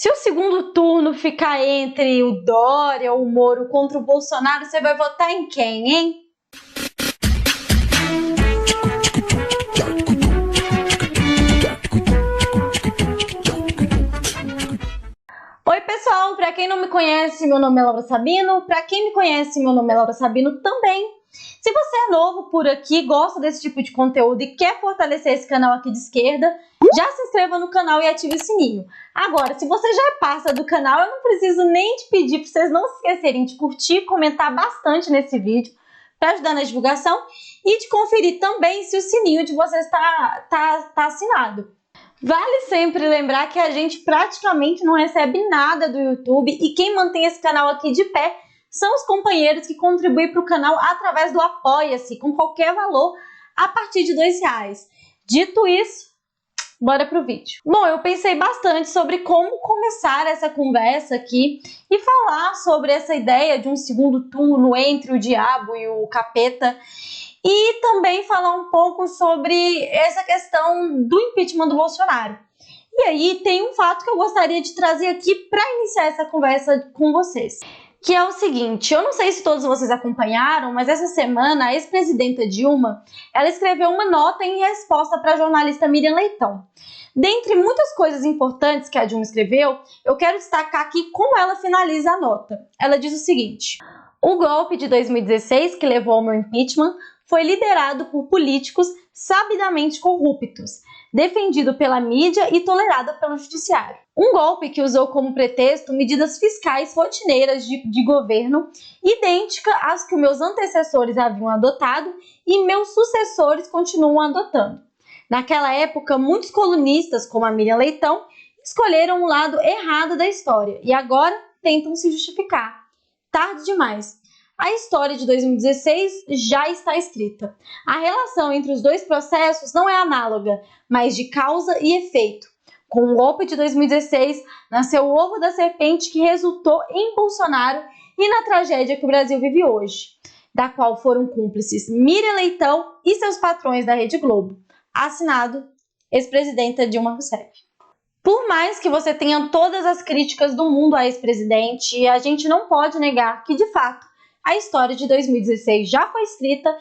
Se o segundo turno ficar entre o Dória ou o Moro contra o Bolsonaro, você vai votar em quem, hein? Oi pessoal, para quem não me conhece, meu nome é Laura Sabino. Para quem me conhece, meu nome é Laura Sabino também. Se você é novo por aqui, gosta desse tipo de conteúdo e quer fortalecer esse canal aqui de esquerda, já se inscreva no canal e ative o sininho. Agora, se você já é parça do canal, eu não preciso nem te pedir para vocês não se esquecerem de curtir e comentar bastante nesse vídeo para ajudar na divulgação e de conferir também se o sininho de vocês está assinado. Vale sempre lembrar que a gente praticamente não recebe nada do YouTube e quem mantém esse canal aqui de pé são os companheiros que contribuem para o canal através do Apoia-se, com qualquer valor a partir de R$2. Dito isso, bora pro vídeo. Bom, eu pensei bastante sobre como começar essa conversa aqui e falar sobre essa ideia de um segundo turno entre o diabo e o capeta e também falar um pouco sobre essa questão do impeachment do Bolsonaro. E aí tem um fato que eu gostaria de trazer aqui para iniciar essa conversa com vocês, que é o seguinte: eu não sei se todos vocês acompanharam, mas essa semana a ex-presidenta Dilma, ela escreveu uma nota em resposta para a jornalista Miriam Leitão. Dentre muitas coisas importantes que a Dilma escreveu, eu quero destacar aqui como ela finaliza a nota. Ela diz o seguinte: o golpe de 2016 que levou ao meu impeachment foi liderado por políticos sabidamente corruptos, defendido pela mídia e tolerado pelo judiciário. Um golpe que usou como pretexto medidas fiscais rotineiras de governo, idêntica às que meus antecessores haviam adotado e meus sucessores continuam adotando. Naquela época, muitos colunistas, como a Miriam Leitão, escolheram o lado errado da história e agora tentam se justificar. Tarde demais. A história de 2016 já está escrita. A relação entre os dois processos não é análoga, mas de causa e efeito. Com o golpe de 2016, nasceu o ovo da serpente que resultou em Bolsonaro e na tragédia que o Brasil vive hoje, da qual foram cúmplices Miriam Leitão e seus patrões da Rede Globo. Assinado, ex-presidenta Dilma Rousseff. Por mais que você tenha todas as críticas do mundo à ex-presidente, a gente não pode negar que, de fato, a história de 2016 já foi escrita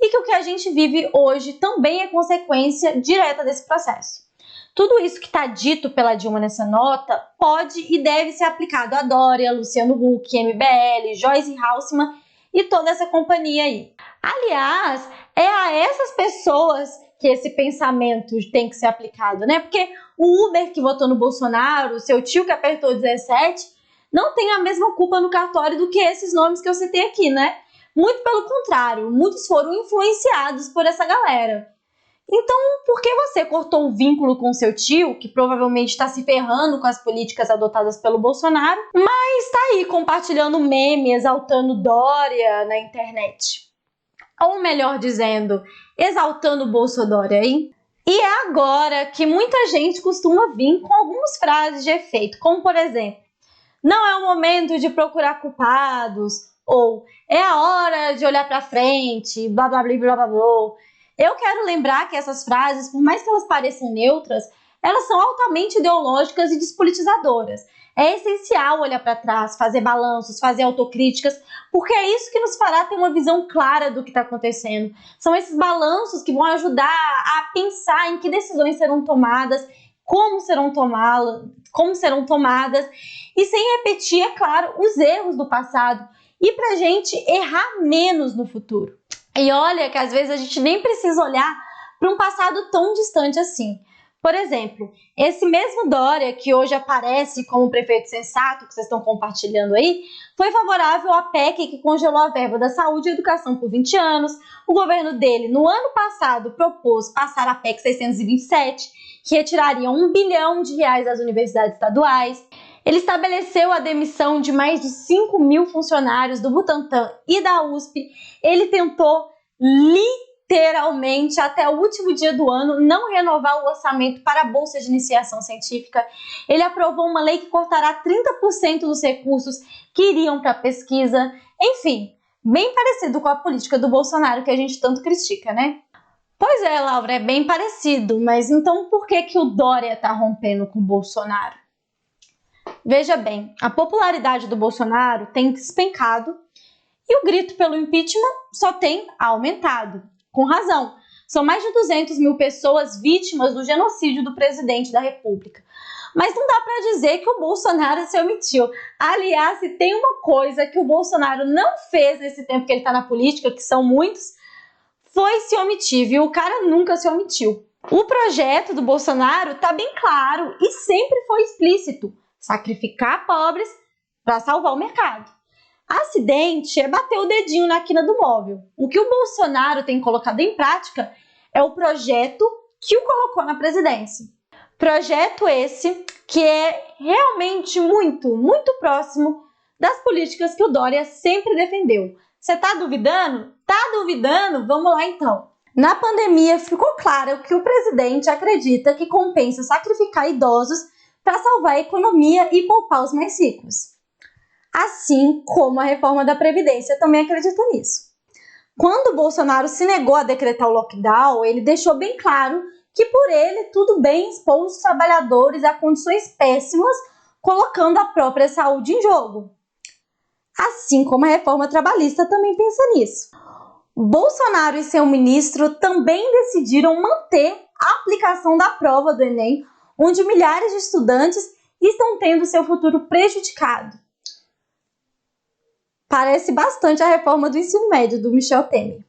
e que o que a gente vive hoje também é consequência direta desse processo. Tudo isso que está dito pela Dilma nessa nota pode e deve ser aplicado a Dória, Luciano Huck, MBL, Joyce Hasselmann e toda essa companhia aí. Aliás, é a essas pessoas que esse pensamento tem que ser aplicado, né? Porque o Uber que votou no Bolsonaro, seu tio que apertou 17, não tem a mesma culpa no cartório do que esses nomes que eu citei aqui, né? Muito pelo contrário, muitos foram influenciados por essa galera. Então, por que você cortou o vínculo com seu tio, que provavelmente está se ferrando com as políticas adotadas pelo Bolsonaro, mas está aí compartilhando meme, exaltando Dória na internet? Ou melhor dizendo, exaltando o Bolsodória, hein? E é agora que muita gente costuma vir com algumas frases de efeito, como por exemplo: não é o momento de procurar culpados, ou é a hora de olhar para frente, blá blá blá blá blá blá. Eu quero lembrar que essas frases, por mais que elas pareçam neutras, elas são altamente ideológicas e despolitizadoras. É essencial olhar para trás, fazer balanços, fazer autocríticas, porque é isso que nos fará ter uma visão clara do que está acontecendo. São esses balanços que vão ajudar a pensar em que decisões serão tomadas, como serão tomadas, e sem repetir, é claro, os erros do passado, e pra gente errar menos no futuro. E olha que às vezes a gente nem precisa olhar para um passado tão distante assim. Por exemplo, esse mesmo Dória, que hoje aparece como prefeito sensato, que vocês estão compartilhando aí, foi favorável à PEC que congelou a verba da saúde e educação por 20 anos. O governo dele, no ano passado, propôs passar a PEC 627, que retiraria R$1 bilhão das universidades estaduais. Ele estabeleceu a demissão de mais de 5.000 funcionários do Butantan e da USP. Ele tentou literalmente, até o último dia do ano, não renovar o orçamento para a Bolsa de Iniciação Científica. Ele aprovou uma lei que cortará 30% dos recursos que iriam para a pesquisa. Enfim, bem parecido com a política do Bolsonaro que a gente tanto critica, né? Pois é, Laura, é bem parecido, mas então por que o Dória está rompendo com o Bolsonaro? Veja bem, a popularidade do Bolsonaro tem despencado e o grito pelo impeachment só tem aumentado. Com razão, são mais de 200 mil pessoas vítimas do genocídio do presidente da República. Mas não dá para dizer que o Bolsonaro se omitiu. Aliás, se tem uma coisa que o Bolsonaro não fez nesse tempo que ele está na política, que são muitos, foi se omitir, viu? O cara nunca se omitiu. O projeto do Bolsonaro está bem claro e sempre foi explícito: sacrificar pobres para salvar o mercado. Acidente é bater o dedinho na quina do móvel. O que o Bolsonaro tem colocado em prática é o projeto que o colocou na presidência. Projeto esse que é realmente muito próximo das políticas que o Dória sempre defendeu. Você tá duvidando? Tá duvidando? Vamos lá então. Na pandemia ficou claro que o presidente acredita que compensa sacrificar idosos para salvar a economia e poupar os mais ricos. Assim como a reforma da Previdência também acredita nisso. Quando o Bolsonaro se negou a decretar o lockdown, ele deixou bem claro que por ele tudo bem expor os trabalhadores a condições péssimas, colocando a própria saúde em jogo. Assim como a reforma trabalhista também pensa nisso. Bolsonaro e seu ministro também decidiram manter a aplicação da prova do Enem, onde milhares de estudantes estão tendo seu futuro prejudicado. Parece bastante a reforma do ensino médio do Michel Temer.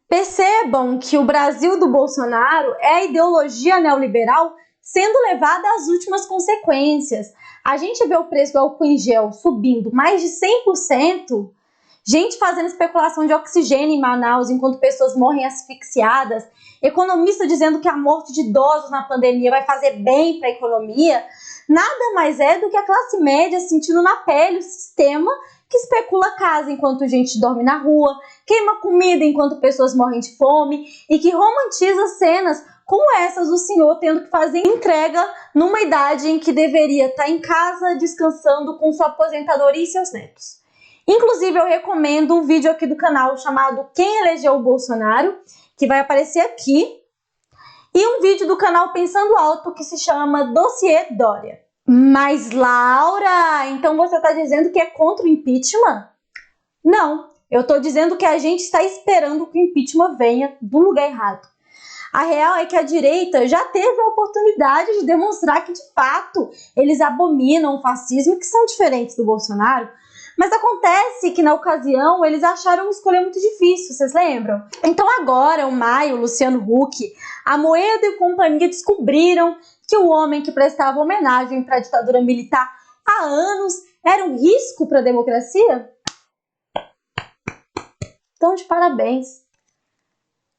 Percebam que o Brasil do Bolsonaro é a ideologia neoliberal sendo levada às últimas consequências. A gente vê o preço do álcool em gel subindo mais de 100%, gente fazendo especulação de oxigênio em Manaus enquanto pessoas morrem asfixiadas, economista dizendo que a morte de idosos na pandemia vai fazer bem para a economia. Nada mais é do que a classe média sentindo na pele o sistema que especula casa enquanto gente dorme na rua, queima comida enquanto pessoas morrem de fome e que romantiza cenas como essas do senhor tendo que fazer entrega numa idade em que deveria estar em casa descansando com sua aposentadoria e seus netos. Inclusive, eu recomendo um vídeo aqui do canal chamado Quem Elegeu o Bolsonaro, que vai aparecer aqui, e um vídeo do canal Pensando Alto que se chama Dossiê Dória. Mas, Laura, então você está dizendo que é contra o impeachment? Não, eu estou dizendo que a gente está esperando que o impeachment venha do lugar errado. A real é que a direita já teve a oportunidade de demonstrar que, de fato, eles abominam o fascismo e que são diferentes do Bolsonaro. Mas acontece que, na ocasião, eles acharam uma escolha muito difícil, vocês lembram? Então agora, o Maio, o Luciano Huck, a Moedo e companhia descobriram que o homem que prestava homenagem para a ditadura militar há anos era um risco para a democracia? Então, de parabéns.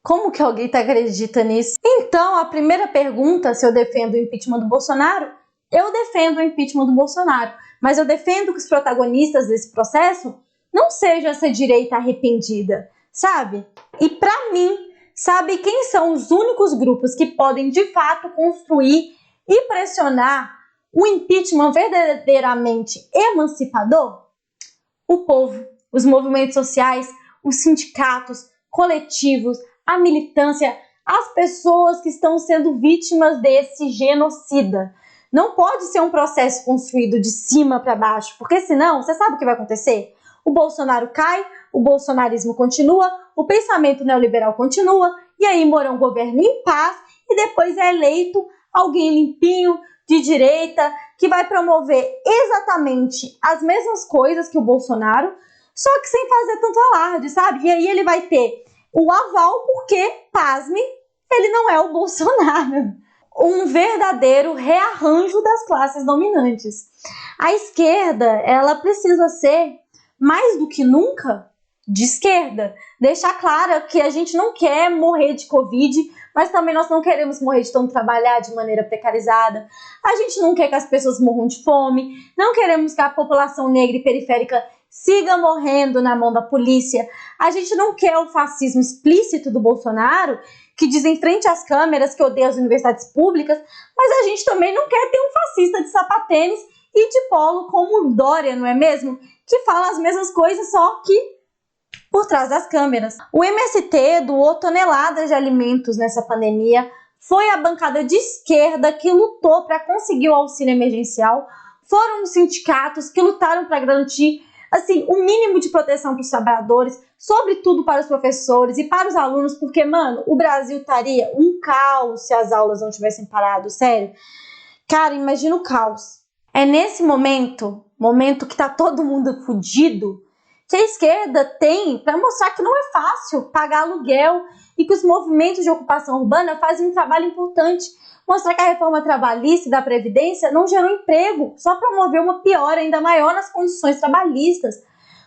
Como que alguém acredita nisso? Então, a primeira pergunta, se eu defendo o impeachment do Bolsonaro, eu defendo o impeachment do Bolsonaro. Mas eu defendo que os protagonistas desse processo não sejam essa direita arrependida, sabe? E para mim, sabe quem são os únicos grupos que podem de fato construir e pressionar o impeachment verdadeiramente emancipador? O povo, os movimentos sociais, os sindicatos, coletivos, a militância, as pessoas que estão sendo vítimas desse genocida. Não pode ser um processo construído de cima para baixo, porque senão, você sabe o que vai acontecer? O Bolsonaro cai, o bolsonarismo continua, o pensamento neoliberal continua, e aí Mourão governa em paz e depois é eleito alguém limpinho, de direita, que vai promover exatamente as mesmas coisas que o Bolsonaro, só que sem fazer tanto alarde, sabe? E aí ele vai ter o aval porque, pasme, ele não é o Bolsonaro. Um verdadeiro rearranjo das classes dominantes. A esquerda, ela precisa ser, mais do que nunca, de esquerda. Deixar claro que a gente não quer morrer de Covid, mas também nós não queremos morrer de tanto trabalhar de maneira precarizada. A gente não quer que as pessoas morram de fome, não queremos que a população negra e periférica siga morrendo na mão da polícia. A gente não quer o fascismo explícito do Bolsonaro, que diz em frente às câmeras que odeia as universidades públicas, mas a gente também não quer ter um fascista de sapatênis e de polo como o Dória, não é mesmo? Que fala as mesmas coisas, só que por trás das câmeras. O MST doou toneladas de alimentos nessa pandemia, foi a bancada de esquerda que lutou para conseguir o auxílio emergencial, foram nos sindicatos, que lutaram para garantir assim, o mínimo de proteção para os trabalhadores, sobretudo para os professores e para os alunos, porque, mano, o Brasil estaria um caos se as aulas não tivessem parado, sério. Cara, imagina o caos. É nesse momento que tá todo mundo fudido, que a esquerda tem para mostrar que não é fácil pagar aluguel e que os movimentos de ocupação urbana fazem um trabalho importante. Mostrar que a reforma trabalhista e da Previdência não gerou emprego, só promoveu uma piora ainda maior nas condições trabalhistas.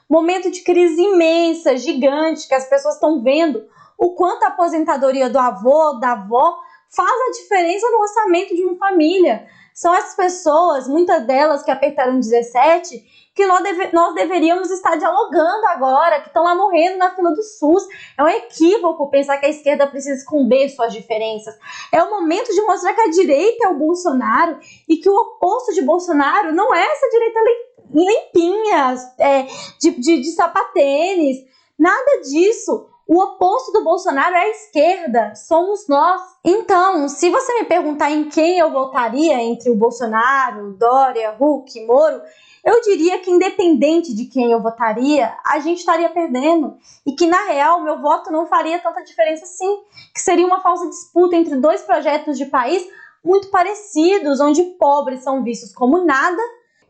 Momento de crise imensa, gigante, que as pessoas estão vendo o quanto a aposentadoria do avô, da avó, faz a diferença no orçamento de uma família. São essas pessoas, muitas delas que apertaram 17, que nós deveríamos estar dialogando agora, que estão lá morrendo na fila do SUS. É um equívoco pensar que a esquerda precisa esconder suas diferenças. É o momento de mostrar que a direita é o Bolsonaro e que o oposto de Bolsonaro não é essa direita limpinha, de sapatênis, nada disso. O oposto do Bolsonaro é a esquerda, somos nós. Então, se você me perguntar em quem eu votaria entre o Bolsonaro, Dória, Huck, Moro, eu diria que independente de quem eu votaria, a gente estaria perdendo. E que, na real, meu voto não faria tanta diferença assim. Que seria uma falsa disputa entre dois projetos de país muito parecidos, onde pobres são vistos como nada.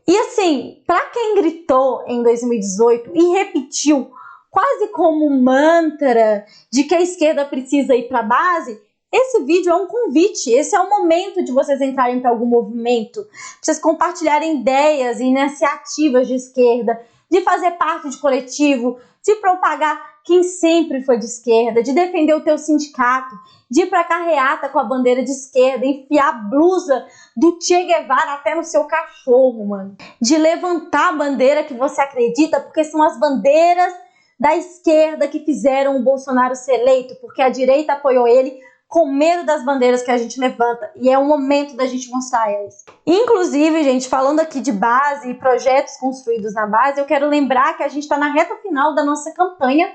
E assim, para quem gritou em 2018 e repetiu quase como um mantra de que a esquerda precisa ir para a base, esse vídeo é um convite, esse é o momento de vocês entrarem para algum movimento, pra vocês compartilharem ideias e iniciativas de esquerda, de fazer parte de coletivo, de propagar quem sempre foi de esquerda, de defender o teu sindicato, de ir pra carreata com a bandeira de esquerda, enfiar a blusa do Che Guevara até no seu cachorro, mano. De levantar a bandeira que você acredita, porque são as bandeiras da esquerda que fizeram o Bolsonaro ser eleito, porque a direita apoiou ele com medo das bandeiras que a gente levanta, e é o momento da gente mostrar elas. Inclusive, gente, falando aqui de base e projetos construídos na base, eu quero lembrar que a gente está na reta final da nossa campanha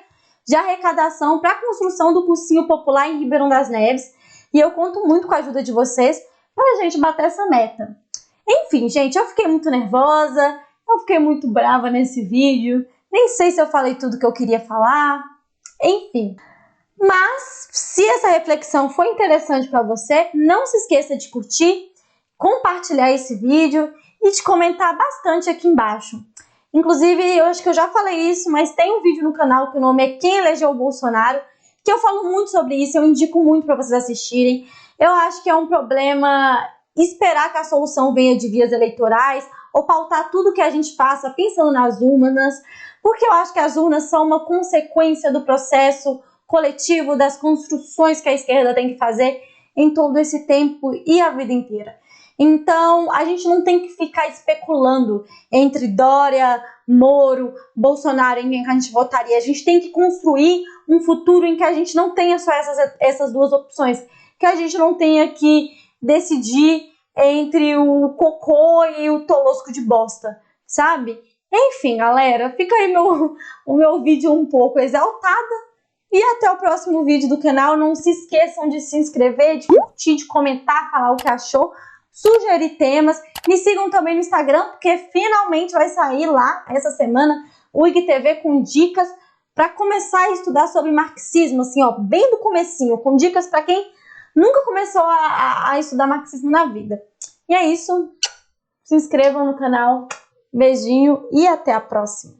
de arrecadação para a construção do cursinho popular em Ribeirão das Neves, e eu conto muito com a ajuda de vocês para a gente bater essa meta. Enfim, gente, eu fiquei muito nervosa, eu fiquei muito brava nesse vídeo, nem sei se eu falei tudo que eu queria falar, enfim. Mas, se essa reflexão foi interessante para você, não se esqueça de curtir, compartilhar esse vídeo e de comentar bastante aqui embaixo. Inclusive, eu acho que eu já falei isso, mas tem um vídeo no canal que o nome é Quem Elegeu o Bolsonaro, que eu falo muito sobre isso, eu indico muito para vocês assistirem. Eu acho que é um problema esperar que a solução venha de vias eleitorais ou pautar tudo que a gente faça pensando nas urnas, porque eu acho que as urnas são uma consequência do processo coletivo, das construções que a esquerda tem que fazer em todo esse tempo e a vida inteira. Então, a gente não tem que ficar especulando entre Dória, Moro, Bolsonaro, em quem a gente votaria. A gente tem que construir um futuro em que a gente não tenha só essas duas opções, que a gente não tenha que decidir entre o cocô e o tolosco de bosta, sabe? Enfim, galera, fica aí o meu vídeo um pouco exaltada. E até o próximo vídeo do canal. Não se esqueçam de se inscrever, de curtir, de comentar, falar o que achou, sugerir temas. Me sigam também no Instagram, porque finalmente vai sair lá, essa semana, o IGTV com dicas para começar a estudar sobre marxismo, assim, ó, bem do comecinho, com dicas para quem nunca começou a estudar marxismo na vida. E é isso. Se inscrevam no canal. Beijinho e até a próxima.